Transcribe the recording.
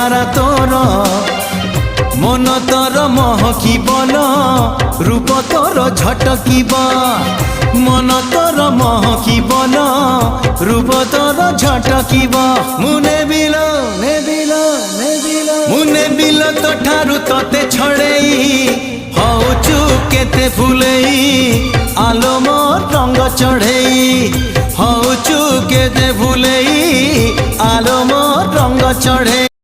চেহারা তোর মন তোর মহকিবন রূপ তোর ঝটকিব মন তোর মহকিবন রূপ তোর ঝটকিব মুনে বিল মুনে বিল তো ঠারু তোতে ছড়েই হউচু কেতে ফুলেই আলো মোর রঙ্গ চढ़ेई হউচু কেতে ফুলেই আলো মোর রঙ্গ চढ़ेई।